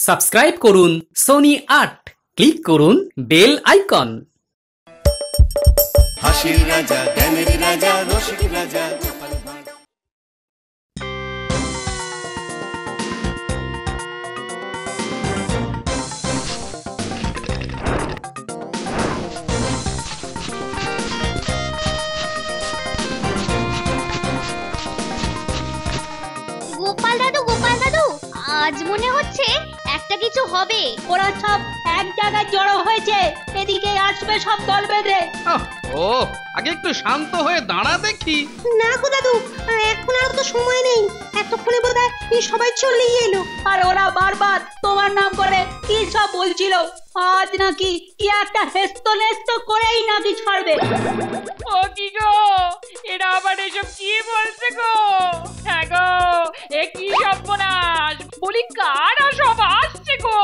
Subscribe করুন Sony ৮, click করুন bell icon. হাসির রাজা, জ্ঞানের রাজা, রসিক রাজা। গোপাল দাদু, আজ মনে হচ্ছে একটা কিছু হবে। ওরা সব এক জায়গায় জড়ো হয়েছে, এদিকে আসবে সব দল বেঁধে। ও আগে একটু শান্ত হয়ে দাঁড়া দেখি। না গো দাদু, এখন আর তো সময় নেই। এতক্ষণে বোধহয় সবাই চলেই এলো। আর ওরা বারবার তোমার নাম করে কি সব বলছিল, আজ নাকি কি একটা হেস্ত নেস্ত করেই নাকি ছাড়বে। ও কি গো, এরা আবার এসব কি বলছে গো? হ্যাঁ গো, এ কি সর্বনাশ, বলি কারা সব আসছে গো,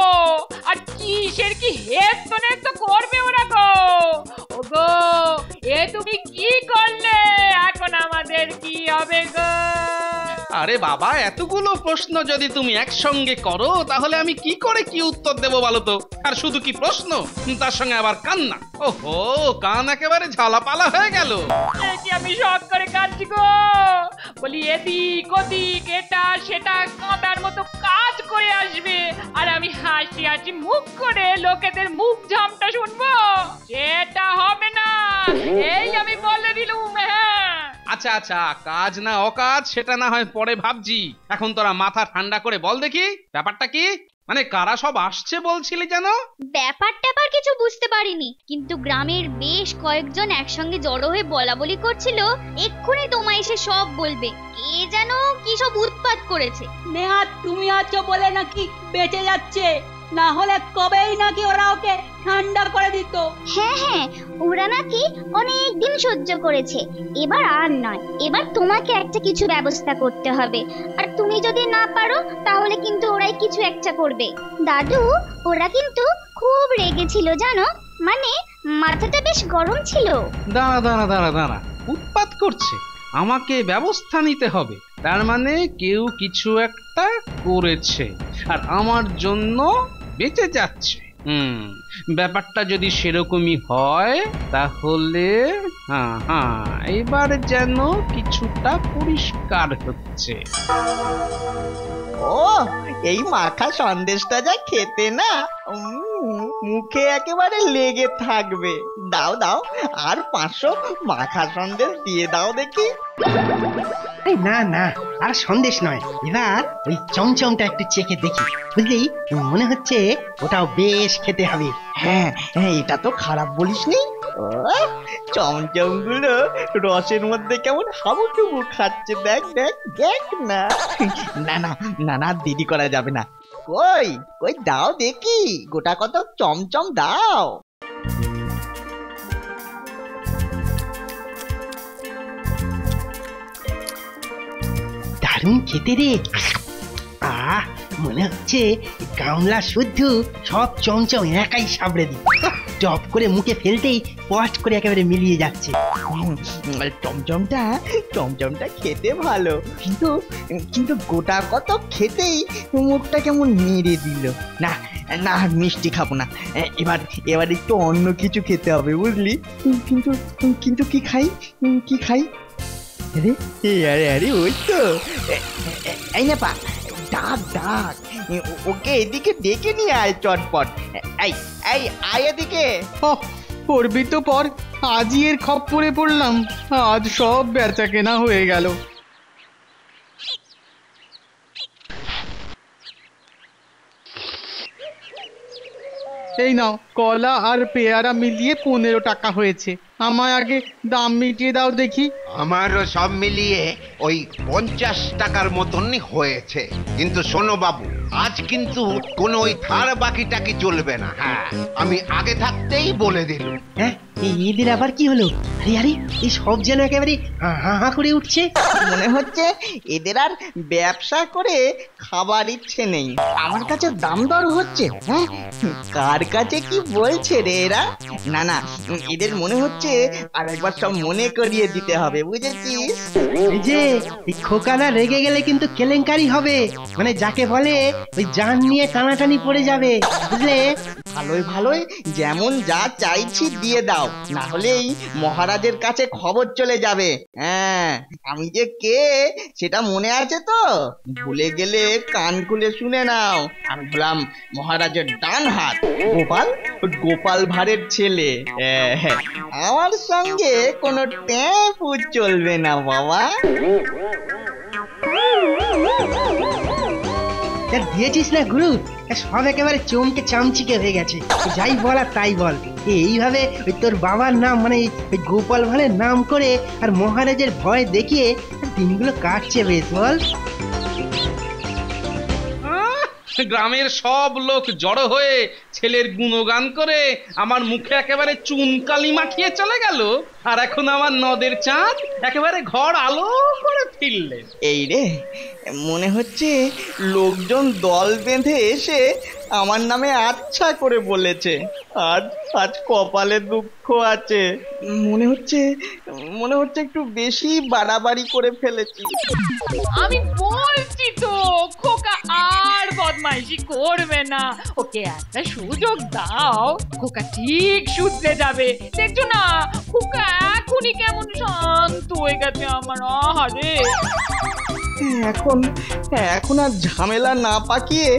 আর কিসের কি হেস্ত নেস্ত করবে ওরা গো? ও গো, এ তুমি কি করলে, এখন আমাদের কি হবে গো? আরে বাবা, এতগুলো প্রশ্ন যদি তুমি একসঙ্গে করো তাহলে আমি কি করে কি উত্তর দেবো বলো তো? আর শুধু কি প্রশ্ন, তার সঙ্গে আবার কান্না। ওহো, কান একেবারে ঝালাপালা হয়ে গেল। এ কি আমি শখ করে কাঁদছি গো? বলি এদিক ওদিক এটা সেটা কাঁদার মতো কাজ করে আসবে, আর আমি হাসি হাসি মুখ করে লোকেদের মুখ ঝামটা শুনবো? সেটা হবে না, এই আমি বলে দিলুম। হ্যাঁ, আচ্ছা আচ্ছা, কাজ না অকাজ সেটা না হয় পরে ভাবছি, এখন তোরা মাথা ঠান্ডা করে বল দেখি ব্যাপারটা কি, মানে কারা সব আসছে বলছিলি যেন? ব্যাপারটা কিছু বুঝতে পারিনি, কিন্তু গ্রামের বেশ কয়েকজন একসঙ্গে জড়ো হয়ে বলা বলি করছিল এক্ষুনি তোমায় এসে সব বলবে। কে যেন কি সব উৎপাত করেছে। নেহা তুমি আছো বলে নাকি বেঁচে যাচ্ছে, না হলে কবেই নাকি ওরা ওকে ঠান্ডা করে দিত। হ্যাঁ, ওরা নাকি অনেক দিন সহ্য করেছে, এবার আর নয়, এবার তোমাকে একটা কিছু ব্যবস্থা করতে হবে, আর তুমি যদি না পারো তাহলে কিন্তু ওরাই কিছু একটা করবে। দাদু, ওরা কিন্তু খুব রেগেছিল জানো, মানে মাথাটা বেশ গরম ছিল। দাঁড়া দাঁড়া দাঁড়া দাঁড়া, উৎপাত করছে, আমাকে ব্যবস্থা নিতে হবে, তার মানে কেউ কিছু একটা করেছে আর আমার জন্য বেঁচে যাচ্ছে। ব্যাপারটা যদি সেরকমই হয় তাহলে এবার যেন কিছুটা পরিষ্কার হচ্ছে। ও, এই মাখা সন্দেশটা যা খেতে না, মুখে একেবারে লেগে থাকবে। দাও দাও, আর 500 মাখা সন্দেশ দিয়ে দাও দেখি। না না, আর সন্দেশ নয়, এবার ওই চমচমটা একটু চেখে দেখি, বুঝলি? মনে হচ্ছে ওটাও বেশ খেতে হবে। হ্যাঁ, এটা তো খারাপ বলিসনি। চমচম গুলো রসের মধ্যে কেমন হাবুডুবু খাচ্ছে, দেখ দেখ দেখ না। না না না না, দেরি করা যাবে না। কই কই দাও দেখি, গোটা কত চমচম দাও। দারুণ খেতে রে। মনে হচ্ছে গামলা শুদ্ধ সব চমচম একাই সাবড়ে দিই, টপ করে মুখে ফেলতেই পট করে একেবারে মিলিয়ে যাচ্ছে। চমচমটা খেতে ভালো, কিন্তু কিন্তু গোটা কত খেতেই মুখটা কেমন নেড়ে দিল। না না, মিষ্টি খাবো না, এবার একটু অন্য কিছু খেতে হবে, বুঝলি? কিন্তু কিন্তু কি খাই? আরে ওই তো, এই না পা, ডাক, ওকে এদিকে ডেকে নিয়ে আয় চটপট। এই আয় এদিকে। পড়বি তো পর, আজই এর খপ্পরে পড়লাম, আজ সব বেচা কেনা হয়ে গেল। এই নাও, কলা আর পেয়ারা মিলিয়ে 15 টাকা হয়েছে, আমায় আগে দাম মিটিয়ে দাও দেখি। আমারও সব মিলিয়ে ওই 50 টাকার মতনই হয়েছে, কিন্তু শোনো বাবু, আজ কিন্তু কোনো ওই ধার বাকি টাকি চলবে না। হ্যাঁ, আমি আগে থাকতেই বলে দিল। হ্যাঁ, এদের আবার কি হলো? আরে আরে, এই সব যেন একেবারে হা হা হা করে উঠছে। মনে হচ্ছে এদের আর ব্যবসা করে খাবার ইচ্ছে নেই। আমার কাছে দাম দর হচ্ছে। হ্যাঁ, কার কাছে কি বলছে রে এরা? না না, এদের মনে হচ্ছে আর একবার সব মনে করিয়ে দিতে হবে, বুঝেছিস? এই যে এই খোকানা রেগে গেলে কিন্তু কেলেঙ্কারি হবে, মানে যাকে বলে ওই জান নিয়ে টানাটানি পড়ে যাবে, বুঝলে? ভালোই ভালোই যেমন যা চাইছি দিয়ে দাও, না হলেই মহারাজের কাছে খবর চলে যাবে। হ্যাঁ, আমি যে কে সেটা মনে আছে তো? ভুলে গেলে কান খুলে শুনে নাও, আমি হলাম মহারাজের ডান হাত, গোপাল, গোপাল ভাঁড়ের ছেলে। হ্যাঁ, আমার সঙ্গে কোনো ট্যাপু চলবে না বাবা। দিয়েছিস না গুরু, সব একেবারে চমকে চামচিকে হয়ে গেছে। যাই বল আর তাই বল, এইভাবে ওই তোর বাবার নাম মানে ওই গোপাল ভাঁড়ের নাম করে আর মহারাজের ভয় দেখিয়ে দিনগুলো কাটছে বেশ, বল? গ্রামের সব লোক জড়ো হয়ে ছেলের গুণগান করে আমার মুখে একেবারে চুনকালি মাখিয়ে চলে গেল, আর এখন আমার নদের চাঁদ একেবারে ঘর আলো করে ফিরলেন। এই রে, মনে হচ্ছে লোকজন দল বেঁধে এসে আমার নামে আচ্ছা করে বলেছে। আজ আজ কপালে দুঃখ আছে। মনে হচ্ছে একটু বেশি বাড়াবাড়ি করে ফেলেছি। আমি বলছি তো খোকা আর বদমাইশি করবে না, ওকে একটা সুযোগ দাও, খোকা ঠিক শুধরে যাবে। দেখছো না খোকা এখনই কেমন শান্ত হয়ে গেছে আমার। আহারে, এখন আর ঝামেলা না পাকিয়ে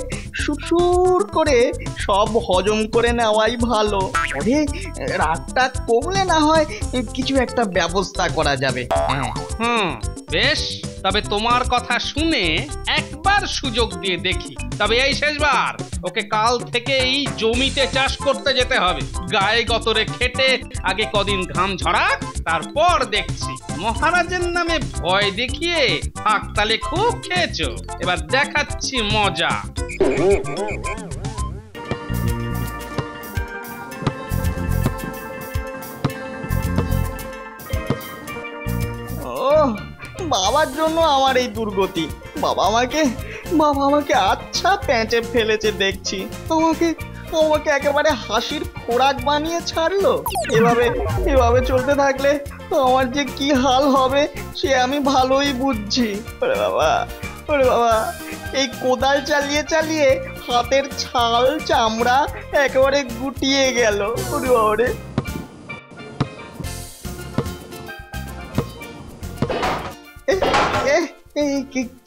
সুর করে সব হজম করে নেওয়াই ভালো। আরে রাগটা কমলে না হয় কিছু একটা ব্যবস্থা করা যাবে। বেশ, তবে তোমার কথা শুনে একবার সুযোগ দিয়ে দেখি। তবে এই শেষবার ওকে কাল থেকেই জমিতে চাষ করতে যেতে হবে। গায়ে গতরে খেটে আগে কদিন ঘাম ঝরাক, তারপর দেখছি। মহারাজের নামে ভয় দেখিয়ে হাকতালে খুব খেয়েছো, এবার দেখাচ্ছি মজা। ও বাবার জন্য আমার এই দুর্গতি। বাবা আমাকে আচ্ছা প্যাঁচে ফেলেছে দেখছি। আমাকে একেবারে হাসির খোরাক বানিয়ে ছাড়লো। এভাবে চলতে থাকলে আমার যে কি হাল হবে সে আমি ভালোই বুঝছি। ওরে বাবা, এই কোদাল চালিয়ে চালিয়ে হাতের ছাল চামড়া একেবারে গুটিয়ে গেল। ওরে বাবা রে,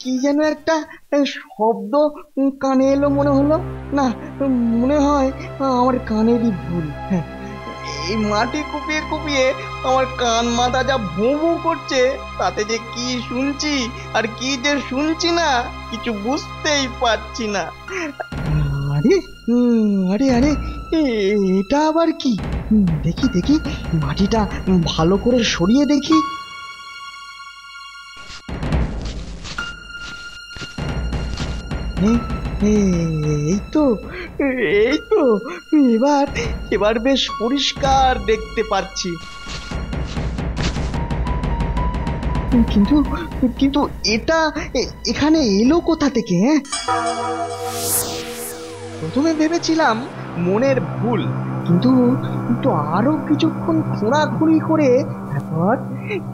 কি যেন একটা শব্দ কানে এলো মনে হলো। না, মনে হয় আমার কানেরই ভুল। এই মাটি কুপিয়ে কুপিয়ে আমার কান মাথা যা ভোঁ ভোঁ করছে, তাতে যে কি শুনছি আর কি যে শুনছি না কিছু বুঝতেই পারছি না। আরে এটা আবার কি? দেখি মাটিটা ভালো করে সরিয়ে দেখি। এই তো এবার বেশ পরিষ্কার দেখতে পাচ্ছি। কিন্তু এটা এখানে এলো কোথা থেকে? প্রথমে ভেবেছিলাম মনের ভুল, কিন্তু আরো কিছুক্ষণ খোঁড়াখুড়ি করে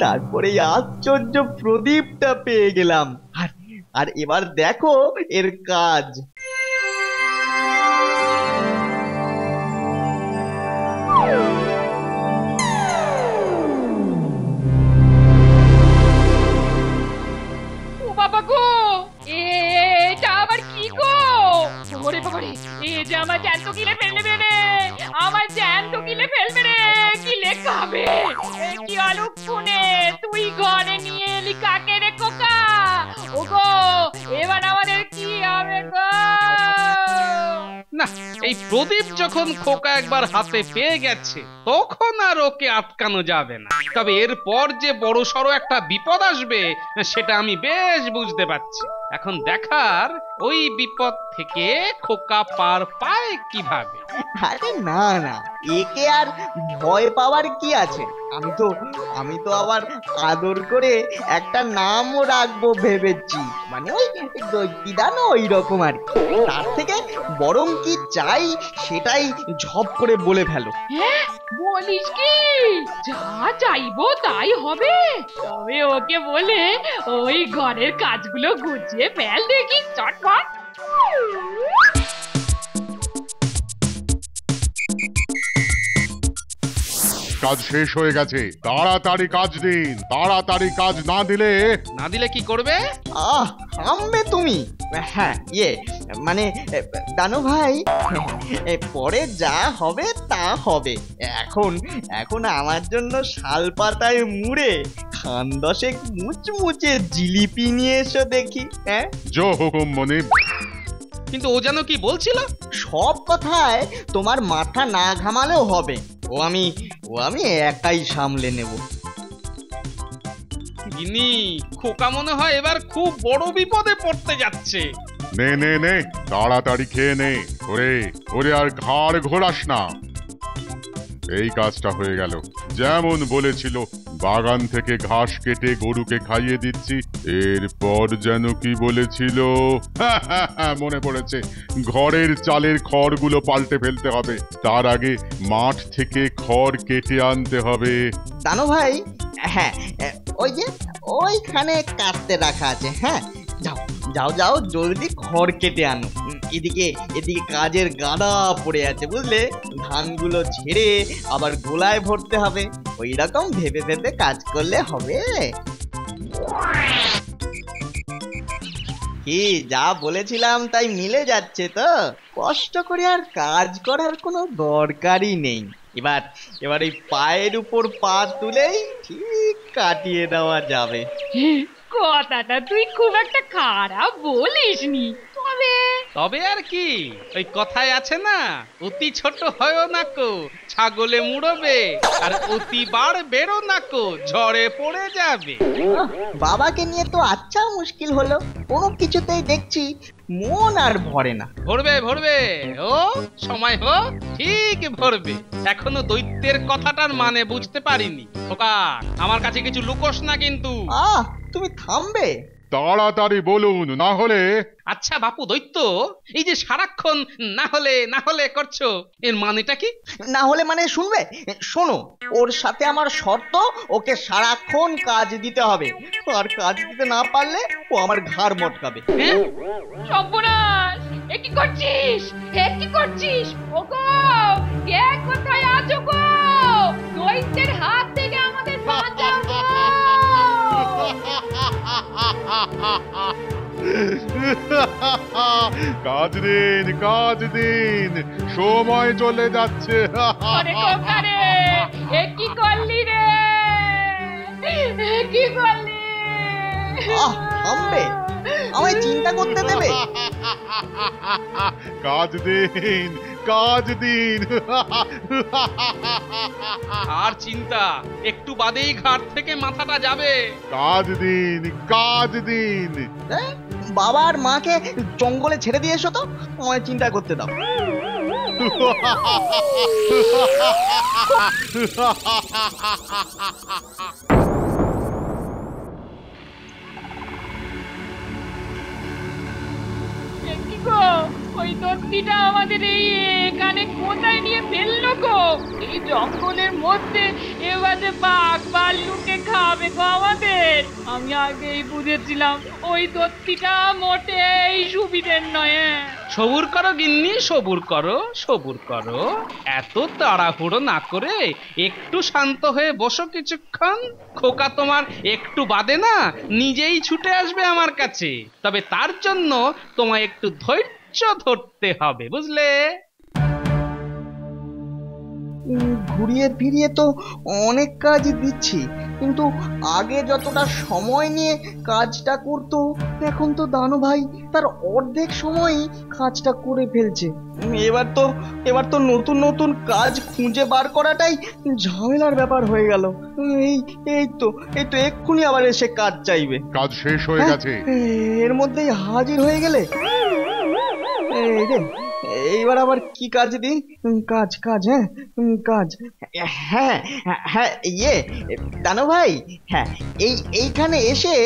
তারপরে আশ্চর্য প্রদীপটা পেয়ে গেলাম। আর এবার দেখো এর কাজ। ও বাবা গো, এটা আবার কি গো? ওরে বাবা রে, এ যে আমার জ্যান্ত গিলে ফেলবে রে, আমার জ্যান্ত গিলে ফেলবে রে। কি লেখাবে? কি অলক্ষণে তুই ঘরে নিয়ে এলি কাকে রে খোকা? ও গো, এবার আমাদের কি হবে গো? না, এই প্রদীপ যখন খোকা একবার হাতে পেয়ে গেছে তখন আর ওকে আটকানো যাবে না। তবে এরপর যে বড় সড়ো একটা বিপদ আসবে সেটা আমি বেশ বুঝতে পারছি। এখন দেখার ওই বিপদ থেকে খোকা পার পায় কিভাবে। আরে না না, একে আর ভয় পাওয়ার কি আছে? আমি তো আবার আদর করে একটা নামও রাখবো ভেবেছি, মানে ওই দৈত্যিদানো ওই রকম আর কি। তার থেকে বরং কি চাই সেটাই ঝপ করে বলে ফেলো। হ্যাঁ, বলিস কি? যা চাইবো তাই হবে। তবে ওকে বলে ওই ঘরের কাজগুলো গুছিয়ে ফেল দেখি চটপট। কাজ শেষ হয়ে গেছে, তাড়াতাড়ি কাজ দিন। তাড়াতাড়ি কাজ না দিলে কি করবে? থামবে তুমি? হ্যাঁ মানে দানু ভাই, পরে যা হবে তা হবে। এখন আমার জন্য শাল পাতায় মুড়ে খান দশেক মুচমুচে জিলিপি নিয়ে এসো দেখি। হ্যাঁ, জো হুকুম মনিব। কিন্তু ও যেন কি বলছিল? সব কথায় তোমার মাথা না ঘামালেও হবে। ও আমি একাই সামলে নেব। গিন্নি, খোকা মনে হয় এবার খুব বড় বিপদে পড়তে যাচ্ছে। নে তাড়াতাড়ি খেয়ে নে। ওরে আর ঘাড় ঘোরাস না। এই কাজটা হয়ে গেল। যেমন বলেছিল, বাগান থেকে ঘাস কেটে গরুকে খাইয়ে দিচ্ছি। এরপর যেন কি বলেছিল? মনে পড়েছে, ঘরের চালের খড়গুলো পাল্টে ফেলতে হবে। তার আগে মাঠ থেকে খড় কেটে আনতে হবে। দানু ভাই, হ্যাঁ ওই যে ওইখানে কাটতে রাখা আছে। হ্যাঁ, যাও জলদি খড় কেটে আনো। এদিকে কাজের গাদা পড়ে আছে, বুঝলে? ধানগুলো ছেড়ে আবার গোলায় ভরতে হবে। ওই রকম ভেবে ভেবে কাজ করলে হবে। কি যা বলেছিলাম তাই মিলে যাচ্ছে তো? কষ্ট করে আর কাজ করার কোনো দরকারই নেই। এবার এই পায়ের উপর পা তুলেই ঠিক কাটিয়ে দেওয়া যাবে। কথাটা তুই খুব একটা খারাপ বলিসনি। তবে আর কি, ওই কথায় আছে না, অতি ছোট হয়ও না কো ছাগলে মুড়বে, আর অতি বাড় বেরো না কো ঝড়ে পড়ে যাবে। বাবাকে নিয়ে তো আচ্ছা মুশকিল হলো, কোনো কিছুতেই দেখছি মন আর ভরে না। ভরবে ও সময় হোক, ঠিক ভরবে। এখনো দৈত্যের কথাটার মানে বুঝতে পারিনি। খোকা, আমার কাছে কিছু লুকোস না কিন্তু। তুমি থামবে? তাড়াতাড়ি বলুন, না হলে। আচ্ছা বাপু দৈত্য, এই যে সারাক্ষণ না হলে করছো, এর মানেটা কি? না হলে মানে শুনবে? শোনো, ওর সাথে আমার শর্ত, ওকে সারাক্ষণ কাজ দিতে হবে। আর কাজ দিতে না পারলে ও আমার ঘাড় মটকাবে। সর্বনাশ! এ কি করছিস? ওগো, কে কোথায় আছো গো? দৈত্যের হাত থেকে আমাদের বাঁচাও গো! কাজ দিন, সময় চলে যাচ্ছে। কি করলি রে? থামবে? আমায় চিন্তা করতে দেবে? কাজ দিন। আর চিন্তা, একটু বাদেই ঘাট থেকে মাথাটা যাবে। কাজ দিন। বাবা আর মাকে জঙ্গলে ছেড়ে দিয়ে এসো তো, আমায় চিন্তা করতে দাও। ওই দত্তিটা আমাদের এখানে কোথায় নিয়ে ফেললো গো? এই জঙ্গলের মধ্যে এবারে বাঘ ভাল্লুকে খাবে গো আমাদের। আমি আগেই বুঝেছিলাম ওই দত্তিটা মোটেই সুবিধের নয়। সবুর করো গিন্নি, সবুর করো। এত তাড়াহুড়ো না করে একটু শান্ত হয়ে বসো কিছুক্ষণ। খোকা তোমার একটু বাদে না নিজেই ছুটে আসবে আমার কাছে। তবে তার জন্য তোমায় একটু ধৈর্য ধরতে হবে, বুঝলে? ঘুরিয়ে ফিরিয়ে তো অনেক কাজ দিচ্ছি, কিন্তু আগে যতটা সময় নিয়ে কাজটা করতো, এখন তো দানু ভাই তার অর্ধেক সময়ই কাজটা করে ফেলছে। এবার তো নতুন কাজ খুঁজে বার করাটাই ঝামেলার ব্যাপার হয়ে গেল। এই তো এক্ষুনি আবার এসে কাজ চাইবে। কাজ শেষ হয়ে গেছে। এর মধ্যেই হাজির হয়ে গেলে। এইবার আবার কি কাজ দি? কাজ কাজ হ্যাঁ কাজ। হ্যাঁ হ্যাঁ দানু ভাই, হ্যাঁ এইখানে এসে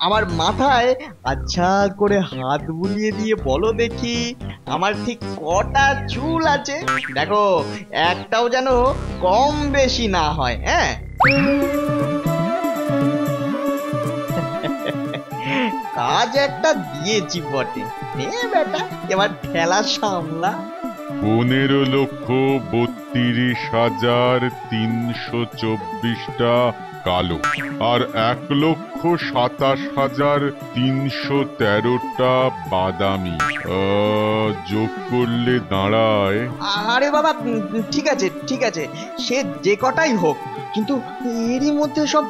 আমার মাথায় আচ্ছা করে হাত বুলিয়ে দিয়ে বলো দেখি আমার ঠিক কটা চুল আছে। দেখো একটাও যেন কম বেশি না হয়। হ্যাঁ কাজ একটা দিয়েছি বটে, নে বেটা এবার খেলা সামলা। 15,32,324টা কালো আর 1,27,313টা বাদামি যোগ করলে দাঁড়ায়। আরে বাবা ঠিক আছে ঠিক আছে, সে যে কটাই হোক, কিন্তু এরই মধ্যে সব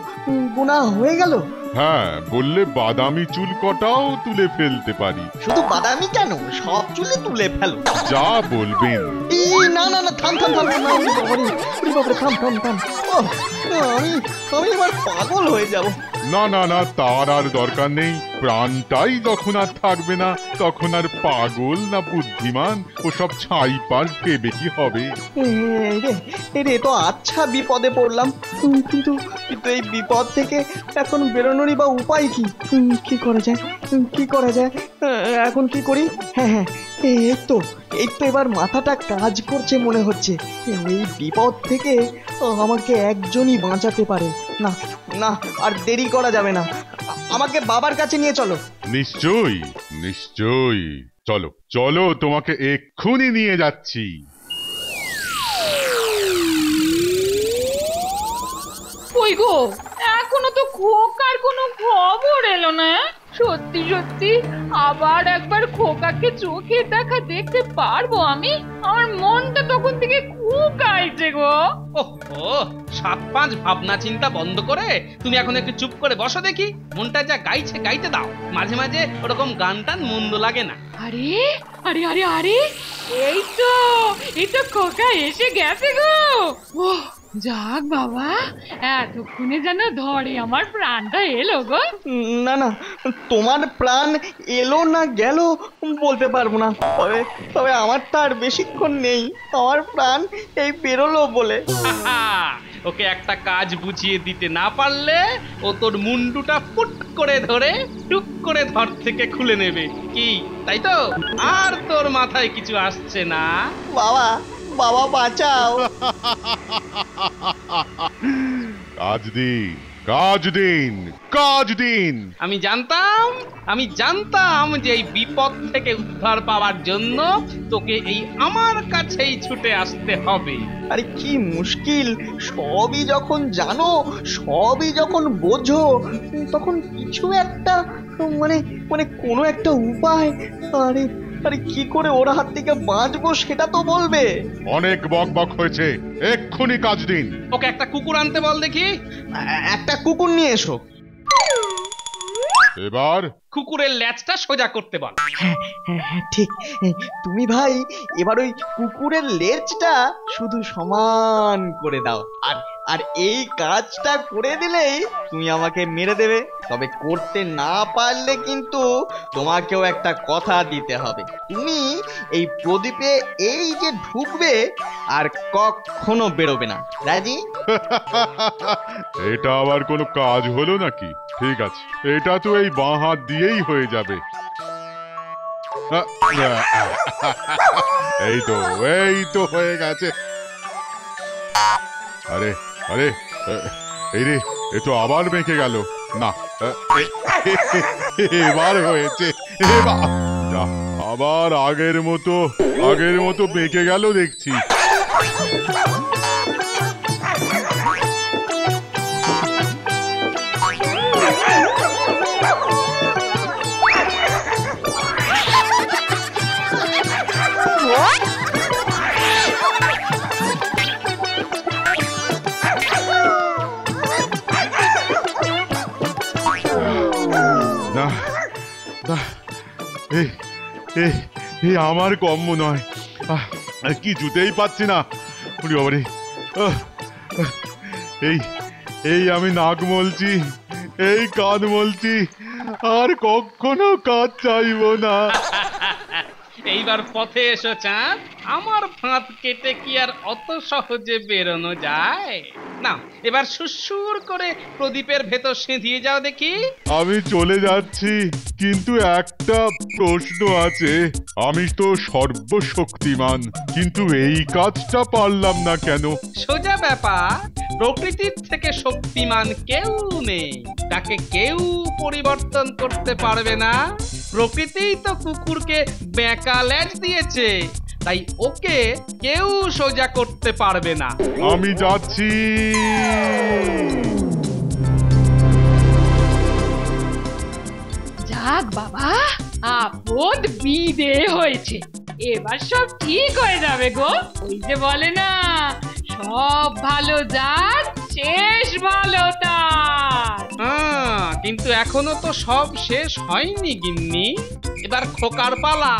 গুনাহ হয়ে গেল। হ্যাঁ বললে বাদামি চুল কটাও তুলে ফেলতে পারি। শুধু বাদামি কেন, সব চুলে তুলে ফেলো। যা বলবেন। না না না থাম থাম থাম থাম থাম থাম। আমি এবার পাগল হয়ে যাব। না না না তার আর দরকার নেই। প্রাণটাই যখন আর থাকবে না তখন আর পাগল না বুদ্ধিমান ওসব ছাই পাল ভেবে কি হবে। রে তো আচ্ছা বিপদে পড়লাম, কিন্তু এই বিপদ থেকে এখন বেরোনোরই বা উপায় কি? কি করা যায় কি করা যায় এখন কি করি? হ্যাঁ হ্যাঁ এই তো এবার মাথাটা কাজ করছে মনে হচ্ছে। এই বিপদ থেকে আমাকে একজনই বাঁচাতে পারে। না না আর দেরি করা যাবে না, আমাকে বাবার কাছে নিয়ে চলো। নিশ্চয়ই নিশ্চয়ই, চলো চলো তোমাকে এক্ষুনি নিয়ে যাচ্ছি। ওই গো, এখনো তো খোকার কোনো খবর এলো না। সত্যি সত্যি আবার একবার খোকাকে চোখে দেখা দেখতে পারবো আমি? আমার মনটা তখন থেকে খুব গাইছে গো। ওহো, 7-5 ভাবনা চিন্তা বন্ধ করে তুমি এখন একটু চুপ করে বসো দেখি। মনটা যা গাইছে গাইতে দাও, মাঝে মাঝে ওরকম গান টান মন্দ লাগে না। আরে আরে আরে আরে এই তো খোকা এসে গেছে গো। ওহ যাক বাবা, এতক্ষণে যেন ধরে আমার প্রাণটা এলো গো। না না তোমার প্রাণ এলো না গেল বলতে পারবো না, তবে আমার তার বেশিক্ষণ নেই। আমার প্রাণ এই বেরোলো বলে। ওকে একটা কাজ বুঝিয়ে দিতে না পারলে ও তোর মুন্ডুটা ফুট করে ধরে টুক করে ধর থেকে খুলে নেবে। কি তাই তো? আর তোর মাথায় কিছু আসছে না? বাবা বাবা বাঁচাও। কাজ দিন কাজ দিন কাজ দিন। আমি জানতাম যে এই বিপদ থেকে উদ্ধার পাওয়ার জন্য তোকে এই আমার কাছেই ছুটে আসতে হবে। আরে কি মুশকিল, সবই যখন জানো সবই যখন বোঝো তখন কিছু একটা মানে কোনো একটা উপায়। আরে আরে কি করে ওর হাত থেকে বাঁচবো সেটা তো বলবে। অনেক বক বক হয়েছে, এক্ষুনি কাজ দিন। ওকে একটা কুকুর আনতে বল দেখি। একটা কুকুর নিয়ে এসো। এবার কুকুরের ল্যাজটা সোজা করতে বল। হ্যাঁ ঠিক, তুমি ভাই এবার ওই কুকুরের লেজটা শুধু সমান করে দাও। আর এই কাজটা করে দিলেই তুমি আমাকে মেরে দেবে। তবে করতে না পারলে কিন্তু তোমাকেও একটা কথা দিতে হবে। তুমি এই প্রদীপে এই যে ঢুকবে আর কখনো বেরোবে না। রাজি? এটা আবার কোনো কাজ হলো নাকি? ঠিক আছে, এটা তো এই বাঁ হাত দিয়েই হয়ে যাবে। এই তো হয়ে গেছে। আরে আরে এই রে, এ তো আবার বেঁকে গেল। না এবার হয়েছে। আবার আগের মতো বেঁকে গেল দেখছি। আমার কম্য নয়, কিছুতেই পাচ্ছি না। এই আমি নাক মলছি, এই কাঁধ মলছি, আর কখনো কাজ চাইবো না। এইবার পথে এসো চাঁদ। আমার ফাঁদ কেটে কি আর অত সহজে বেরোনো যায়? না, এবার সুসুর করে প্রদীপের ভেতর সেঁধিয়ে যাও দেখি। আমি চলে যাচ্ছি, কিন্তু একটা প্রশ্ন আছে। আমি তো সর্বশক্তিমান, কিন্তু এই কাজটা পারলাম না কেন? সোজা ব্যাপার, প্রকৃতির থেকে শক্তিমান কেউ নেই, তাকে কেউ পরিবর্তন করতে পারবে না। প্রকৃতিই তো কুকুরকে বেঁকা লেজ দিয়েছে, তাই ওকে কেউ সোজা করতে পারবে না। আমি যাচ্ছি। যাক বাবা, আপদ বিদে হয়েছে, এবার সব ঠিক হয়ে যাবে গো। ওই যে বলে না, সব ভালো যার শেষ ভালো তার। কিন্তু এখনো তো সব শেষ হয়নি গিন্নি, এবার খোকার পালা।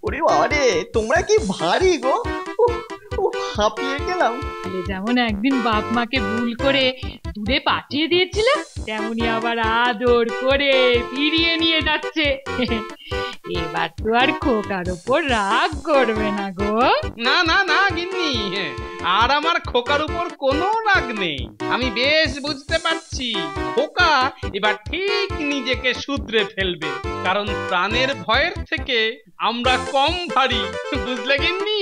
ওরে বাবারে, তোমরা কি ভারী গো, হাঁপিয়ে গেলাম। যেমন একদিন বাপ মাকে ভুল করে দূরে পাঠিয়ে দিয়েছিল, তেমনি আবার আদর করে ফিরিয়ে নিয়ে যাচ্ছে। এবার তো আর খোকার উপর রাগ করবে না গো। না না না গিন্নি, আর আমার খোকার উপর কোনো রাগ নেই। আমি বেশ বুঝতে পারছি খোকা এবার ঠিক নিজেকে শুধরে ফেলবে, কারণ প্রাণের ভয়ের থেকে আমরা কম ভারী, বুঝলে গিন্নি?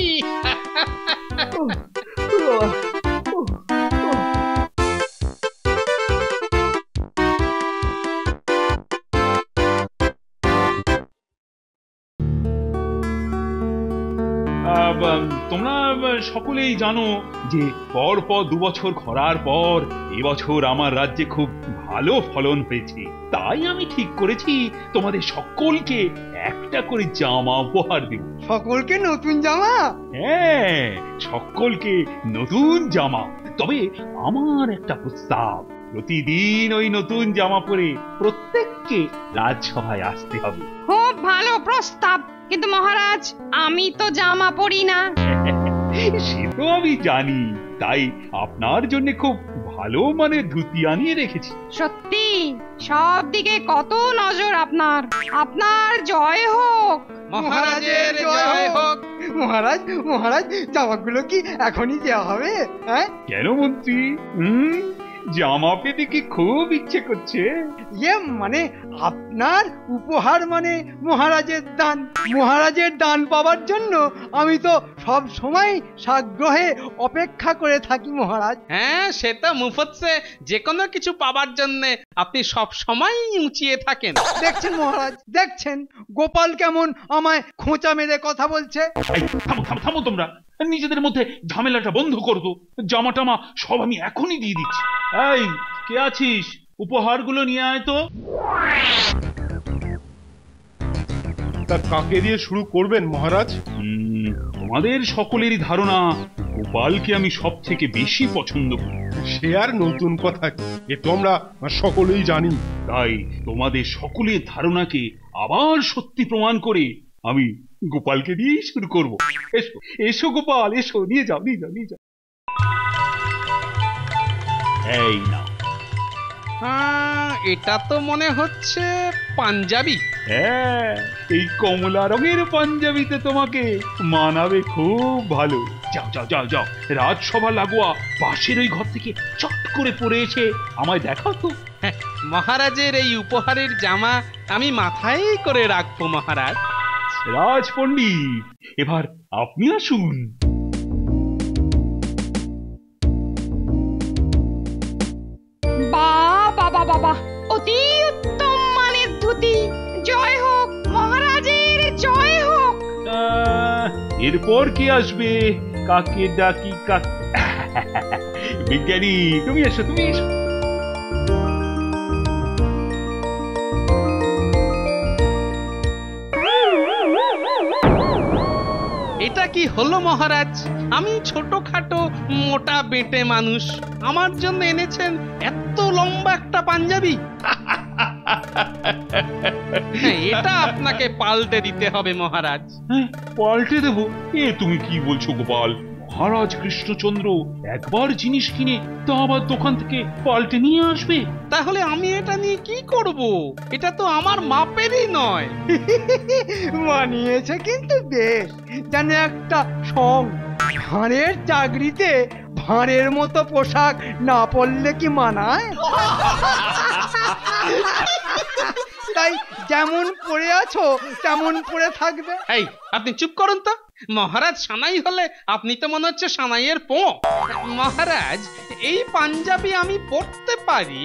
তোমরা সকলেই জানো যে পরপর 2 বছর খরার পর এবছর আমার রাজ্যে খুব ভালো ফলন হয়েছে। তাই আমি ঠিক করেছি তোমাদের সকলকে একটা করে জামা উপহার দেব। সকলকে নতুন জামা? হ্যাঁ, সকলকে নতুন জামা। তবে আমার একটা প্রস্তাব, প্রতিদিন ওই নতুন জামা পরে প্রত্যেককে রাজসভায় আসতে হবে। খুব ভালো প্রস্তাব, কিন্তু মহারাজ আমি তো জামা পরি না। সে তো আমি জানি, তাই আপনার জন্য খুব ভালো মানের ধুতি আনিয়ে রেখেছি। সত্যি সব দিকে কত নজর আপনার। আপনার জয় হোক। মহারাজের জয় হোক। মহারাজ, মহারাজ জামাগুলো কি এখনই দেওয়া হবে? হ্যাঁ, কেন মন্ত্রী, জামা পেতে কি খুব ইচ্ছে করছে? মানে আপনার উপহার মানে মহারাজের দান। মহারাজের দান পাওয়ার জন্য আমি তো সব সময় সাগ্রহে অপেক্ষা করে থাকি মহারাজ। হ্যাঁ, সেটা মুফতসে যে কোনো কিছু পাবার জন্য আপনি সব সময় উঁচিয়ে থাকেন। দেখছেন মহারাজ, দেখছেন গোপাল কেমন আমায় খোঁচা মেরে কথা বলছে। থামো থামো থামো, তোমরা নিজেদের মধ্যে ঝামেলাটা বন্ধ করো তো। জামা টামা সব আমি এখনই দিয়ে দিচ্ছি। এই, কে আছিস? উপহারগুলো নিয়ে আয় তো। তা কাকে দিয়ে শুরু করবেন মহারাজ? তোমাদের সকলেরই ধারণা গোপালকে আমি সব থেকে বেশি পছন্দ করি। সে আর নতুন কথা, এ তো আমরা সকলেই জানি। তাই তোমাদের সকলের ধারণাকে আবার সত্যি প্রমাণ করে আমি গোপালকে দিয়েই শুরু করব। এসো এসো গোপাল, এসো, নিয়ে যাও নিয়ে যাও নিয়ে যাও। এই নাও। এটা তো মনে হচ্ছে পাঞ্জাবি। হ্যাঁ, এই কমলা রঙের পাঞ্জাবিতে তোমাকে মানাবে খুব ভালো। যাও যাও যাও যাও, রাজসভা লাগোয়া পাশের ওই ঘর থেকে চট করে পরে এসে আমায় দেখাও তো। মহারাজের এই উপহারের জামা আমি মাথায় করে রাখবো মহারাজ। রাজ পণ্ডিত, এবার আপনি আসুন। বাবা বাবা, অতি উত্তম মানের ধুতি। জয় হোক মহারাজের, জয় হোক। এরপর কি আসবে? কাকে ডাকি? বিজ্ঞানী, তুমি এসো, তুমি এসো। এটা কি হলো মহারাজ? আমি ছোটখাটো মোটা বেঁটে মানুষ, আমার জন্য এনেছেন এত লম্বা একটা পাঞ্জাবি? এটা আপনাকে পাল্টে দিতে হবে মহারাজ। পাল্টে দেবো? এ তুমি কি বলছো গোপাল? মহারাজ কৃষ্ণচন্দ্র একবার জিনিস কিনে তা আবার দোকান থেকে পাল্টে নিয়ে আসবে? তাহলে আমি এটা নিয়ে কি করব? এটা তো আমার মাপেরই নয়। মানিয়েছে কিন্তু বেশ, যেন একটা সং। ভাঁড়ের চাকরিতে ভাঁড়ের মতো পোশাক না পরলে কি মানায়? তাই যেমন পরে আছো তেমন পরে থাকবে। এই, আপনি চুপ করুন তো। মহারাজ সানাই হলে আপনি তো মনে হচ্ছে সানাইয়ের পো। মহারাজ, এই পাঞ্জাবি আমি পরতে পারি,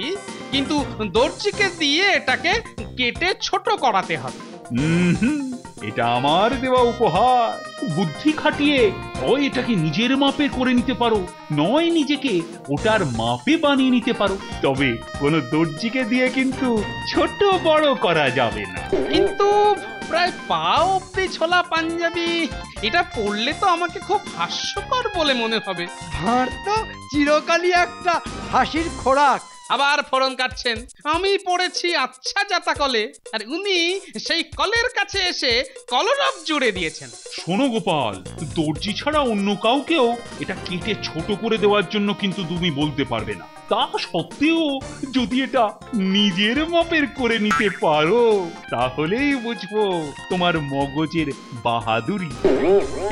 কিন্তু দর্জিকে দিয়ে এটাকে কেটে ছোট করাতে হবে। এটা আমার দেওয়া উপহার। বুদ্ধি খাটিয়ে হয় এটাকে নিজের মাপে করে নিতে পারো, নয় নিজেকে ওটার মাপে বানিয়ে নিতে পারো। তবে কোনো দর্জিকে দিয়ে কিন্তু ছোট বড় করা যাবে না। কিন্তু প্রায় পা অব্দি ছোলা পাঞ্জাবি, এটা পরলে তো আমাকে খুব হাস্যকর বলে মনে হবে। ভাঁড় তো চিরকালই একটা হাসির খোরাক। আবার ফোড়ন কাটছেন। আমি পড়েছি আচ্ছা জাতা কলে, আর উনি সেই কলের কাছে এসে কলরব জুড়ে দিয়েছেন। শোনো গোপাল, দর্জি ছাড়া অন্য কাউকেও এটা কেটে ছোট করে দেওয়ার জন্য কিন্তু তুমি বলতে পারবে না। তা সত্ত্বেও যদি এটা নিজের মাপের করে নিতে পারো, তাহলেই বুঝবো তোমার মগজের বাহাদুরি।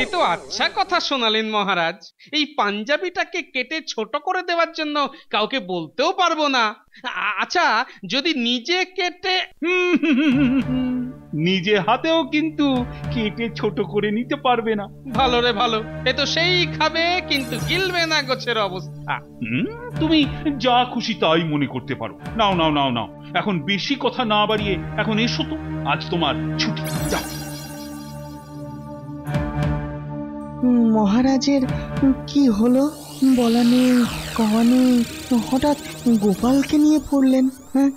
এ তো আচ্ছা কথা শোনালেন মহারাজ। এই পাঞ্জাবিটাকে কেটে ছোট করে দেওয়ার জন্য কাউকে বলতেও পারবো না। আচ্ছা, যদি নিজে কেটে নিজে হাতেও কিন্তু কেটে ছোট করে নিতে পারবে না। ভালো রে ভালো, এ তো সেই খাবে কিন্তু গিলবে না গোছের অবস্থা। তুমি যা খুশি তাই মনে করতে পারো। নাও নাও নাও নাও, এখন বেশি কথা না বাড়িয়ে এখন এসো তো, আজ তোমার ছুটি। যাও। মহারাজের কি হলো বলা নেই কওয়া নেই, হঠাৎ গোপালকে নিয়ে পড়লেন। হ্যাঁ,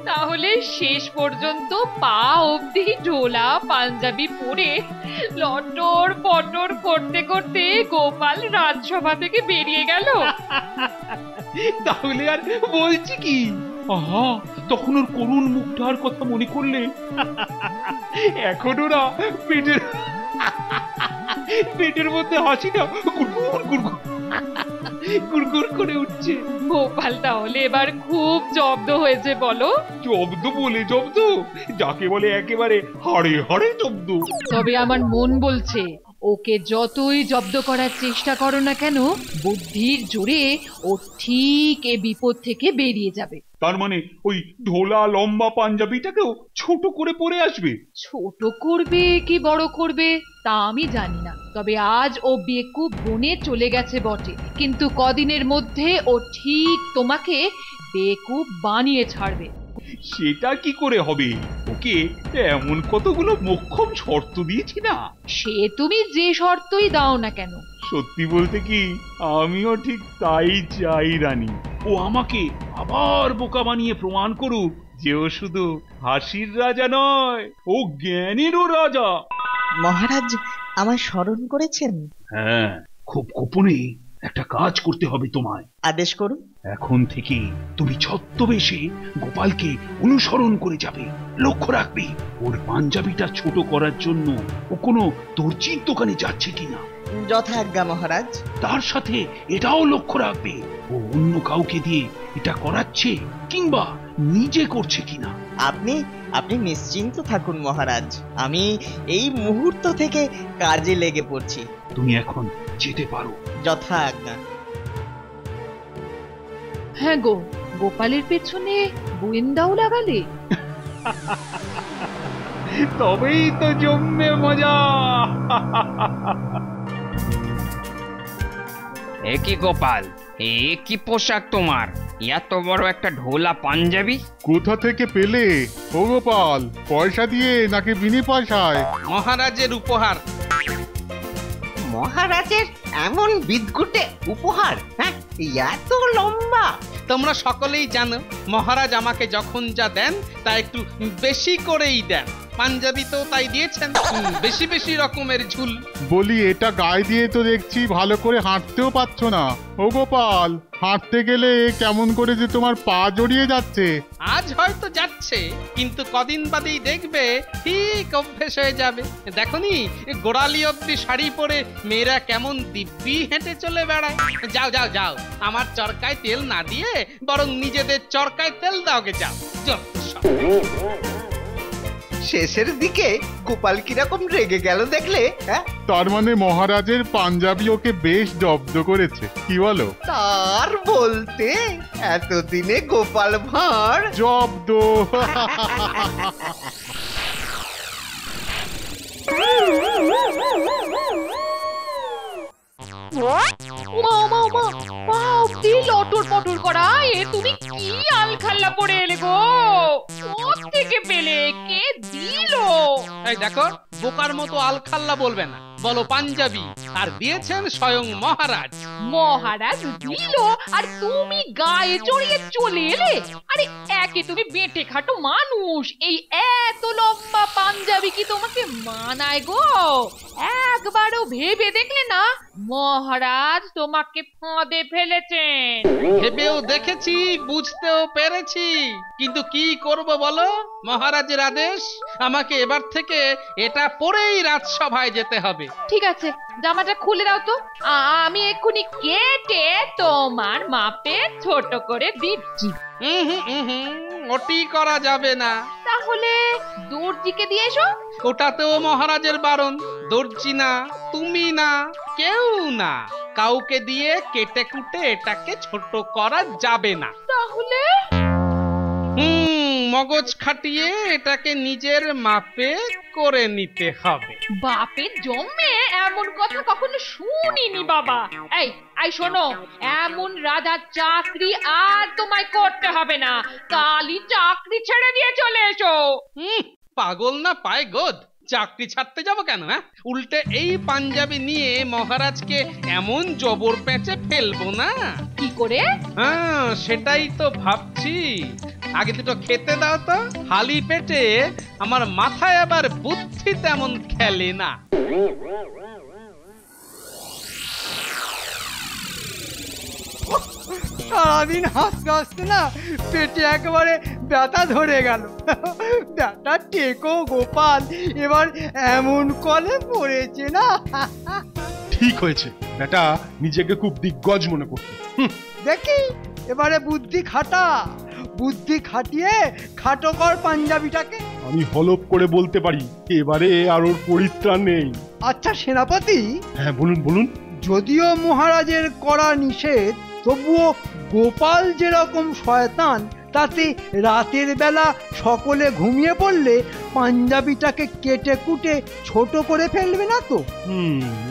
তাহলে শেষ পর্যন্ত পা অবধি ঢোলা পাঞ্জাবি পরে লটর পটর করতে করতে গোপাল রাজসভা থেকে বেরিয়ে গেল। তাহলে আর বলছি কি? আহা, তখন ওর করুণ মুখটার কথা মনে করলে এখন ওরা পেটের মধ্যে হাসিটা গুড়গুড় করে উঠছে। গোপাল তাহলে এবার খুব জব্দ হয়েছে বলো? জব্দ বলে জব্দ, যাকে বলে একেবারে হাড়ে হাড়ে জব্দ। তবে আমার মন বলছে, ওকে যতই জব্দ করার চেষ্টা করো না কেন, বুদ্ধির জোরে ও ঠিক এ বিপদ থেকে বেরিয়ে যাবে। তার মানে ওই ঢোলা লম্বা পাঞ্জাবিটাকেও ছোট করে পরে আসবে? ছোট করবে কি বড় করবে তা আমি জানি না, তবে আজ ও বেকুব বনে চলে গেছে বটে, কিন্তু কদিনের মধ্যে ও ঠিক তোমাকে বেকুব বানিয়ে ছাড়বে। সেটা কি করে হবে? ওকে এমন কতগুলো মোক্ষম শর্ত দিয়েছি না। সে তুমি যে শর্তই দাও না কেন। সত্যি বলতে কি, আমিও ঠিক তাই চাই রানী। ও আমাকে আবার বোকা বানিয়ে প্রমাণ করুক যে ও শুধু হাসির রাজা নয়, ও জ্ঞানেরও রাজা। মহারাজ আমায় স্মরণ করেছেন? হ্যাঁ, খুব গোপনে একটা কাজ করতে হবে তোমায়। আদেশ করুন। এখন থেকে তুমি ছদ্মবেশে গোপালকে অনুসরণ করে যাবে। লক্ষ্য রাখবে ওর পাঞ্জাবিটা ছোট করার জন্য ও কোনো দর্জির দোকানে যাচ্ছে কিনা। যথাজ্ঞা মহারাজ। তার সাথে এটাও লক্ষ্য রাখবে ও অন্য কাউকে দিয়ে এটা করাচ্ছে কিংবা নিজে করছে কিনা। আপনি নিশ্চিন্ত থাকুন মহারাজ, আমি এই মুহূর্ত থেকে কাজে লেগে পড়ছি। তুমি এখন যেতে পারো। যথাজ্ঞা। হ্যাঁ গো, গোপালের পেছনে গোয়েন্দাও লাগালে? তবেই তো জমবে মজা। এ কি গোপাল, এ কি পোশাক তোমার? এত বড় একটা ঢোলা পাঞ্জাবি কোথা থেকে পেলে ও গোপাল? পয়সা দিয়ে নাকি বিনি পয়সায়? মহারাজের উপহার। মহারাজের এমন বিদঘুটে উপহার? হ্যাঁ, এত লম্বা? তোমরা সকলেই জানো, মহারাজ আমাকে যখন যা দেন তা একটু বেশি করেই দেন। পাঞ্জাবি তো তাই দিয়েছেন, বেশি বেশি রকমের ঝুল। বলি এটা গায়ে দিয়ে তো দেখছি ভালো করে হাঁটতেও পারছো না। ও গোপাল, হাঁটতে গেলে কেমন করে যে তোমার পা জড়িয়ে যাচ্ছে। আজ হয়তো যাচ্ছে, কিন্তু কদিন বাদেই দেখবে ঠিক অভ্যেস হয়ে যাবে। দেখনি গোড়ালি অব্দি শাড়ি পরে মেয়েরা কেমন দিব্যি হেঁটে চলে বেড়ায়। যাও যাও যাও, আমার চরকায় তেল না দিয়ে বরং নিজেদের চরকায় তেল দাওগে, যাও। শেষের দিকে গোপাল কিরকম রেগে গেল দেখলে? হ্যাঁ, তার মানে মহারাজের পাঞ্জাবি ওকে বেশ জব্দ করেছে, কি বলো? তার বলতে এতদিনে গোপাল ভাঁড় জব্দ। লটর পটর করা, এ তুমি কি আলখাল্লা পড়ে এলে গো? থেকে পেলে, কে দিল? এই দেখো, বোকার মতো আলখাল্লা বলবে না, বলো পাঞ্জাবি। আর দিয়েছেন স্বয়ং মহারাজ। মহারাজ দিল আর তুমি গায়ে চড়িয়ে চলে এলে? আরে একে তুমি বেঁটে খাটো মানুষ, এই এত লম্বা পাঞ্জাবি কি তোমাকে মানায় গো? একবারও ভেবে দেখলে না মহারাজ তোমাকে ফাঁদে ফেলেছেন? ভেবেও দেখেছি, বুঝতেও পেরেছি, কিন্তু কি করব বলো? মহারাজের আদেশ, আমাকে এবার থেকে এটা পরেই রাজসভায় যেতে হবে। ঠিক আছে, জামাটা খুলে দাও তো, আমি এক্ষুনি কেটে তোমার মাপে ছোট করে দিচ্ছি। ওটি করা যাবে না। তাহলে দর্জিকে দিয়ে এসো। ওটাতেও মহারাজের বারণ। দর্জি না, তুমি না, কেউ না, কাউকে দিয়ে কেটে কুটে এটাকে ছোট করা যাবে না। তাহলে মগজ খাটিয়ে এটাকে নিজের মাপে করে নিতে হবে। বাপের জন্মে এমন কথা কখনো শুনিনি বাবা। এই শোনো, এমন রাজার চাকরি আর তোমায় করতে হবে না, কালই চাকরি ছেড়ে দিয়ে চলে এসো। পাগল না পায় গোদ, চাকরি ছাড়তে যাব কেন? হ্যাঁ, উল্টে এই পাঞ্জাবি নিয়ে মহারাজকে এমন জবর পেঁচে ফেলবো না। কি করে? হ্যাঁ, সেটাই তো ভাবছি। আগে দুটো খেতে দাও তো, খালি পেটে আমার মাথায় আবার বুদ্ধি তেমন খেলে না। সারাদিন হাসতে হাসতে না পেটে একেবারে ব্যথা ধরে গেল। ব্যথা টেকো গোপাল, এবার এমন কলে পড়েছে না। ঠিক হয়েছে, বেটা নিজেকে খুব দিগ্গজ মনে করতো। দেখি এবারে বুদ্ধি খাটা, বুদ্ধি খাটিয়ে খাটো কর পাঞ্জাবিটাকে। আমি হলপ করে বলতে পারি এবারে আর ওর পরিত্রাণ নেই। আচ্ছা সেনাপতি। হ্যাঁ বলুন বলুন। যদিও মহারাজের করা নিষেধ, তবুও গোপাল যেরকম শয়তান, তাতে রাতের বেলা সকলে ঘুমিয়ে পড়লে পাঞ্জাবিটাকে কেটে কুটে ছোট করে ফেলবে না তো?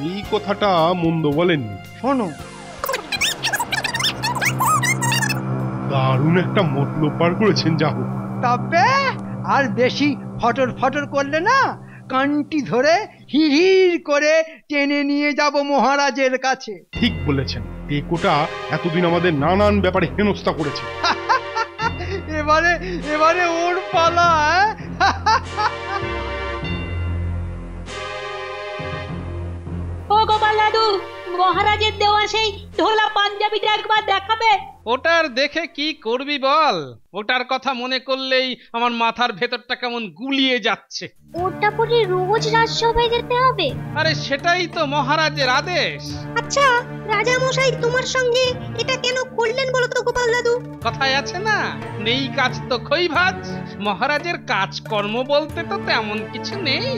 এই কথাটা মন্দ বলেননি। শোনো, দারুণ একটা মতলব বার করেছেন। যা হোক, তবে আর বেশি ফটর ফটর করলে না কানটি ধরে হিড় করে টেনে নিয়ে যাব মহারাজের কাছে। ঠিক বলেছেন, টেকোটা এতদিন আমাদের নানান ব্যাপারে হেনস্থা করেছে। এবারে এবারে ওর পালা। ও গোপাল দাদু, মহারাজের দেওয়া সেই ঢোলা পাঞ্জাবিটা একবার দেখাবে? ওটার দেখে কি করবি বল? ওটার কথা মনে করলেই আমার মাথার ভেতরটা কেমন গুলিয়ে যাচ্ছে। ওটা পরে রোজ রাজসভায় যেতে হবে? আরে সেটাই তো মহারাজের আদেশ। আচ্ছা রাজা মশাই তোমার সঙ্গে এটা কেন করলেন বলো তো গোপাল দাদু? কথায় আছে না, নেই কাজ তো খই ভাজ। মহারাজের কাজকর্ম বলতে তো তেমন কিছু নেই,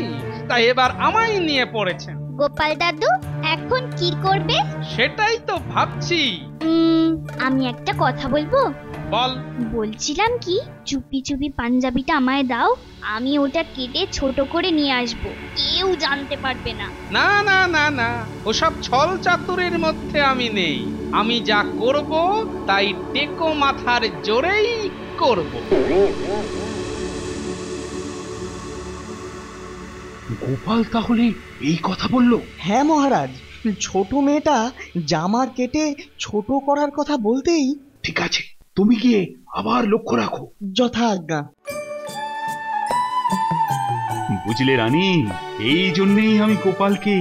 তাই এবার আমায় নিয়ে পড়েছেন। গোপাল দাদু এখন কি করবে? সেটাই তো ভাবছি। আমি একটা কথা বলবো? বল। বলছিলাম কি, চুপি চুপি পাঞ্জাবিটা আমায় দাও, আমি ওটা কেটে ছোট করে নিয়ে আসবো, কেউ জানতে পারবে না। না না না না, ওসব ছল চাতুরির মধ্যে আমি নেই। আমি যা করব তাই টেকো মাথার জোরেই করব। গোপাল তাহলে এই কথা বললো? হ্যাঁ মহারাজ, ছোট মেয়েটা জামা কেটে ছোট করার কথা বলতেই। ঠিক আছে, তুমি গিয়ে আবার লক্ষ্য রাখো। যথা আজ্ঞা। বুঝলে রানী, এই জন্যেই আমি গোপালকে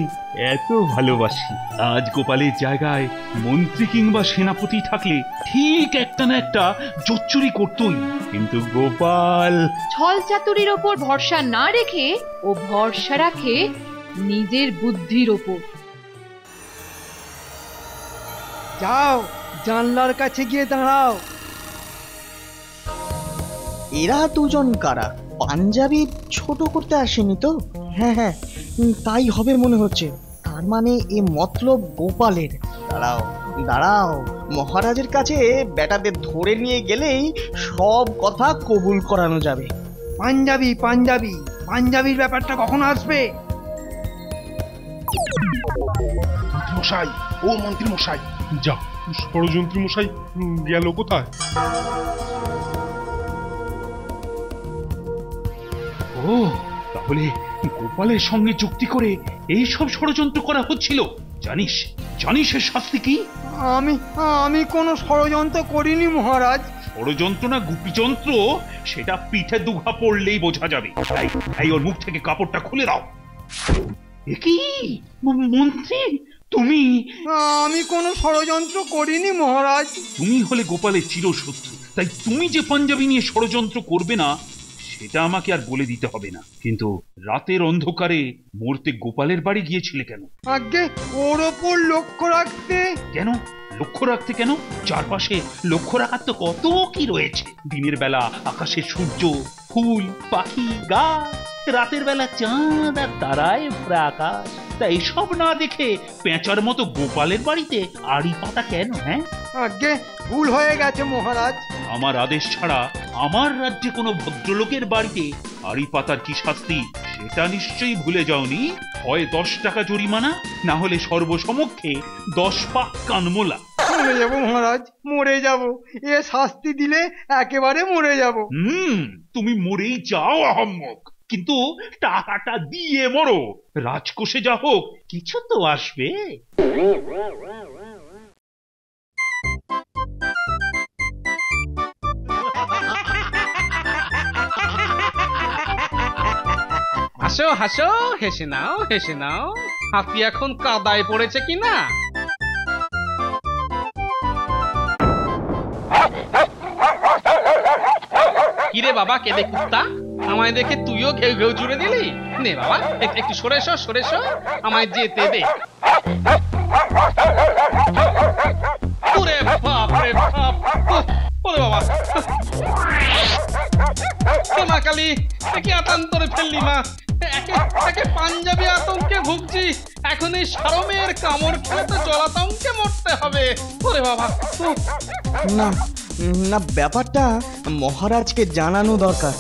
এত ভালোবাসি। আজ গোপালের জায়গায় মন্ত্রী কিংবা সেনাপতি থাকলে ঠিক একটা না একটা জোচ্চুরি করতই, কিন্তু গোপাল ছল চাতুরির ওপর ভরসা না রেখে ও ভরসা রাখে নিজের বুদ্ধির ওপর। যাও, জানলার কাছে গিয়ে দাঁড়াও। এরা দুজন কারা? পাঞ্জাবি ছোট করতে আসেনি তো? হ্যাঁ হ্যাঁ, তাই হবে মনে হচ্ছে। তার মানে এ মতলব গোপালের। দাঁড়াও দাঁড়াও, মহারাজের কাছে বেটাদের ধরে নিয়ে গেলেই সব কথা কবুল করানো যাবে। পাঞ্জাবি পাঞ্জাবি পাঞ্জাবির ব্যাপারটা কখন আসবে? মশাই, ও মন্ত্রী মশাই, যা ষড়যন্ত্রী মশাই গেল কোথায়? ও, তাহলে গোপালের সঙ্গে চুক্তি করে এই সব ষড়যন্ত্র করা হচ্ছিল। জানিস জানিস এর শাস্তি কি? আমি কোনো ষড়যন্ত্র করিনি মহারাজ। ষড়যন্ত্র না গুপিযন্ত্র সেটা পিঠে দুঘা পড়লেই বোঝা যাবে। তাই ওর মুখ থেকে কাপড়টা খুলে দাও। এ কি মন্ত্রী, তুমি? আমি কোনো ষড়যন্ত্র করিনি মহারাজ। তুমি হলে গোপালের চিরশত্রু, তাই তুমি যে পাঞ্জাবি নিয়ে ষড়যন্ত্র করবে না সেটা আমাকে আর বলে দিতে হবে না। কিন্তু রাতের অন্ধকারে মরতে গোপালের বাড়ি গিয়েছিলে কেন? আগে ওর ওপর লক্ষ্য রাখতে। কেন লক্ষ্য রাখতে কেন? চারপাশে লক্ষ্য রাখার তো কত কি রয়েছে। দিনের বেলা আকাশে সূর্য, ফুল, পাখি, গাছ, রাতের বেলা চাঁদ আর তারায় ভরা আকাশ। তা এসব না দেখে পেঁচার মতো গোপালের বাড়িতে আড়ি পাতা কেন? হ্যাঁ, আগে ভুল হয়ে গেছে মহারাজ। আমার আদেশ ছাড়া আমার রাজ্যে কোনো ভদ্রলোকের বাড়িতে আড়ি পাতার কি শাস্তি সেটা নিশ্চয়ই ভুলে যাওনি। হয় 10 টাকা জরিমানা, না হলে সর্বসমক্ষে 10 পাক কানমোলা। মরে যাবো মহারাজ, মরে যাব। এ শাস্তি দিলে একেবারে মরে যাব। তুমি মরেই যাও আহম্মক, কিন্তু টাকাটা দিয়ে মরো। রাজকোষে যা হোক কিছু তো আসবে। হাসো হাসো, হেসে নাও হেসে নাও। হাতি এখন কাদায় পড়েছে কিনা? কিরে বাবা, কেঁদে কুত্তা, আমায় দেখে তুইও ঘেউ ঘেউ জুড়ে দিলি? নে বাবা, একটু সরে এসো সরে এসো, আমায় যেতে দে। ওরে বাপ রে বাপ, ওরে বাবা, মা কালী, একে আতান্তরে ফেললি মা। একে পাঞ্জাবি আতঙ্কে ভুগছি, এখন এই সারমের কামড় খেলে তো জলাতঙ্কে মরতে হবে। ওরে বাবা, না না, ব্যাপারটা মহারাজকে জানানো দরকার।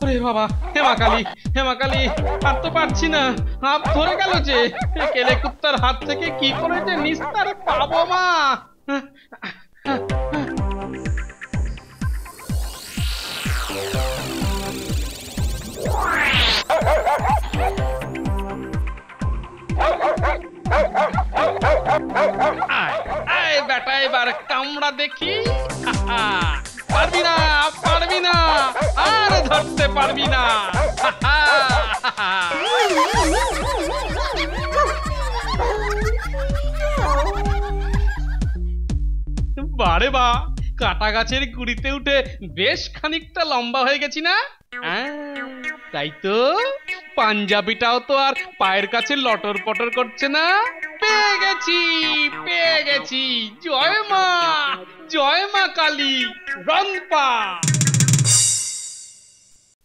ওরে বাবা, হেমা কালী, আর তো পারছি না, হাত ধরে গেল যে। কেলে কুত্তার হাত থেকে কি করে যে নিস্তার পাবো মা? আয় বেটা, এবার কামড়া দেখি। পারবি না আর ধরতে পারবি না। বারে বা, কাটা গাছের গুড়িতে উঠে বেশ খানিকটা লম্বা হয়ে গেছি না? তাই তো, পাঞ্জাবিটাও তো আর পায়ের কাছে লটর পটর করছে না। পেয়ে গেছি। জয় মা কালী, রংপা।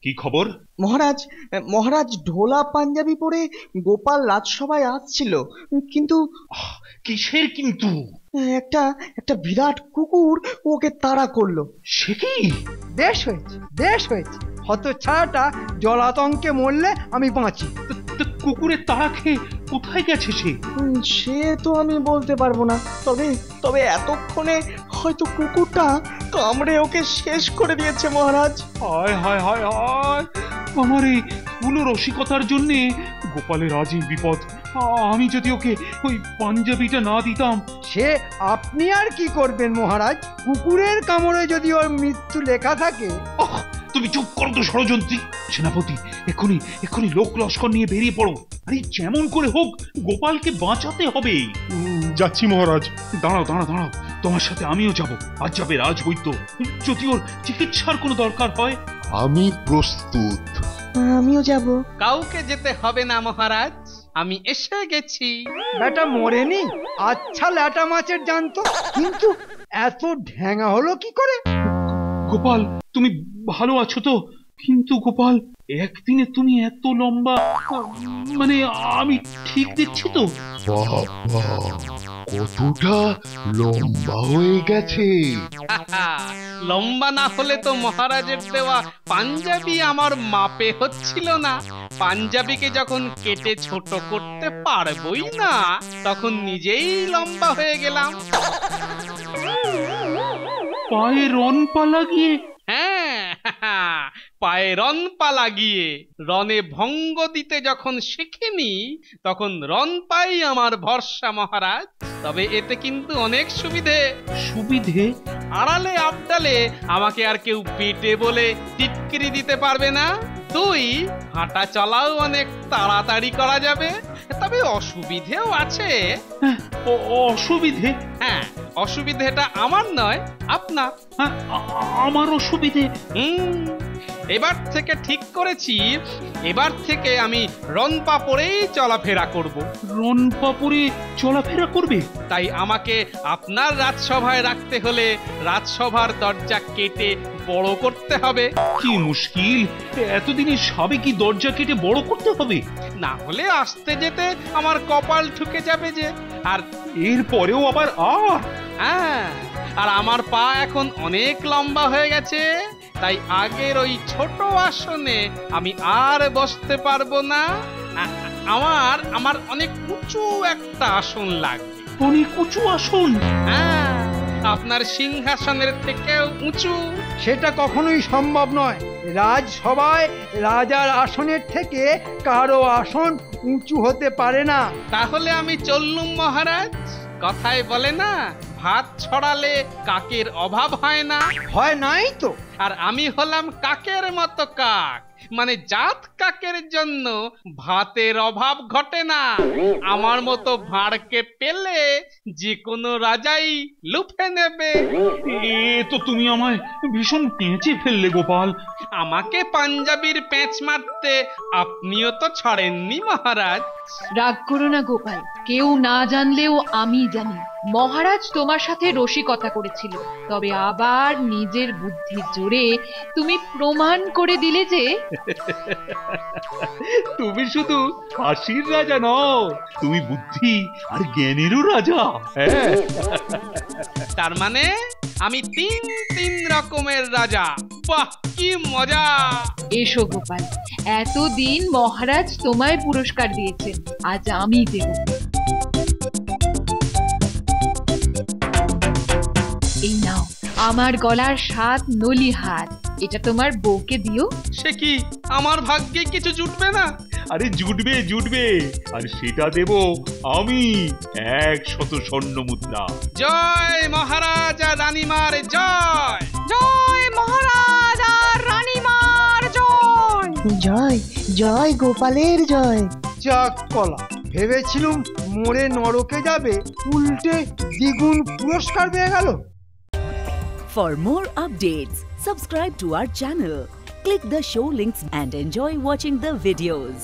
কি খবর? মহারাজ ঢোলা পাঞ্জাবি পরে গোপাল রাজসভায় আসছিল, কিন্তু কিসের কিন্তু? একটা বিরাট কুকুর ওকে তাড়া করলো। সে কি? বেশ হয়েছে। হতচ্ছাড়াটা জলাতঙ্কে মরলে আমি বাঁচি। কুকুরের তাড়া খেয়ে কোথায় গেছে সে? সে তো আমি বলতে পারবো না, তবে এতক্ষণে হয়তো কুকুরটা কামড়ে ওকে শেষ করে দিয়েছে মহারাজ। হায় আমার এই পুরো রসিকতার জন্যে গোপালের আজই বিপদ। আমি যদি ওকে ওই পাঞ্জাবিটা না দিতাম। সে আপনি আর কি করবেন মহারাজ? কুকুরের কামড়ে যদি ওর মৃত্যু লেখা থাকে। তুমি চুপ করো তো ষড়যন্ত্রী। সেনাপতি, এক্ষুনি এক্ষুনি লোক লস্কর নিয়ে বেরিয়ে পড়ো। আরে যেমন করে হোক গোপালকে বাঁচাতে হবে। যাচ্ছি মহারাজ। দাঁড়াও দাঁড়াও দাঁড়াও, তোমার সাথে আমিও যাব। আজ যাবে রাজবৈদ্য, যদি ওর চিকিৎসার কোনো দরকার হয়। আমি প্রস্তুত। আমিও যাব। কাউকে যেতে হবে না মহারাজ, আমি এসে গেছি। বেটা মরেনি? আচ্ছা ল্যাটা মাছের জানতো, কিন্তু এত ঢ্যাঙা হলো কি করে? গোপাল, তুমি ভালো আছো তো? কিন্তু গোপাল, একদিনে তুমি এত লম্বা, মানে আমি ঠিক দেখছি তো? বাবা, কতটা লম্বা হয়ে গেছে। লম্বা না হলে তো মহারাজের দেওয়া পাঞ্জাবি আমার মাপে হচ্ছিল না। পাঞ্জাবিকে যখন কেটে ছোট করতে পারবই না, তখন নিজেই লম্বা হয়ে গেলাম। পায়ে রনপা লাগিয়ে? হ্যাঁ, পায়ে রনপা লাগিয়ে। রনে ভঙ্গ দিতে যখন শিখিনি, তখন রনপাই আমার ভরসা মহারাজ। তবে এতে কিন্তু অনেক সুবিধে। সুবিধে? আড়ালে আবডালে আমাকে আর কেউ পেটে বলে টিটকিরি দিতে পারবে না। তুই হাঁটা চলাও অনেক তাড়াতাড়ি করা যাবে। তবে অসুবিধেও আছে। অসুবিধে? হ্যাঁ, অসুবিধেটা আমার নয়, আপনার। আমার অসুবিধে? এবার থেকে ঠিক করেছি, এবার থেকে আমি রনপা পরেই চলাফেরা করব। রনপা পরে চলাফেরা করবে? তাই আমাকে আপনার রাজসভায় রাখতে হলে রাজসভার দরজা কেটে বড় করতে হবে। কি মুশকিল, এতদিনে সাবেকি দরজা কেটে বড় করতে হবে? না হলে আসতে যেতে আমার কপাল ঠুকে যাবে যে। আর এর পরেও আবার হ্যাঁ, আর আমার পা এখন অনেক লম্বা হয়ে গেছে, তাই আগের ওই ছোট আসনে আমি আর বসতে পারবো না। আমার অনেক উঁচু একটা আসন লাগবে। অনেক উঁচু আসন? হ্যাঁ, আপনার সিংহাসনের থেকেও উঁচু। সেটা কখনোই সম্ভব নয়। রাজসভায় রাজার আসনের থেকে কারো আসন উঁচু হতে পারে না। তাহলে আমি চললুম মহারাজ। কথায় বলে না, ভাত ছড়ালে কাকের অভাব হয় না। হয় নাই তো। আর আমি হলাম কাকের মতো কাক, মানে জাত কাকের জন্য ভাতের অভাব ঘটে না। আমার মতো ভাঁড়কে পেলে যে কোনো রাজাই লুফে নেবে। এ তো তুমি আমায় ভীষণ পেঁচে ফেললে গোপাল। আমাকে পাঞ্জাবির পেঁচ মারতে আপনিও তো ছাড়েননি মহারাজ। রাগ করো না গোপাল, কেউ না জানলেও আমি জানি মহারাজ তোমার সাথে রসিকতা করেছিল। তবে আবার নিজের বুদ্ধির জোরে তুমি প্রমাণ করে দিলে যে তুমি শুধু হাসির রাজা নও, তুমি বুদ্ধি আর জ্ঞানেরও রাজা। হ্যাঁ, তার মানে আমি তিন রকমের রাজা। বাহ, কি মজা! এসো গোপাল, এতদিন মহারাজ তোমায় পুরস্কার দিয়েছেন, আজ আমি দেব। এই নাও আমার গলার 7 নলি হার, এটা তোমার বউকে দিও। সে কি, আমার ভাগ্যে কিছু জুটবে না? আরে জুটবে জুটবে, আর সেটা দেব আমি 100 স্বর্ণ মুদ্রা। জয় মহারাজ আর রানীমার জয়! জয় মহারাজ আর রানীমার জয়! জয় জয় গোপালের জয়। চাক কলা, ভেবেছিলুম মোড়ে নরকে যাবে, উল্টে দ্বিগুণ পুরস্কার পেয়ে গেল। For more updates, subscribe to our channel, click the show links and enjoy watching the videos.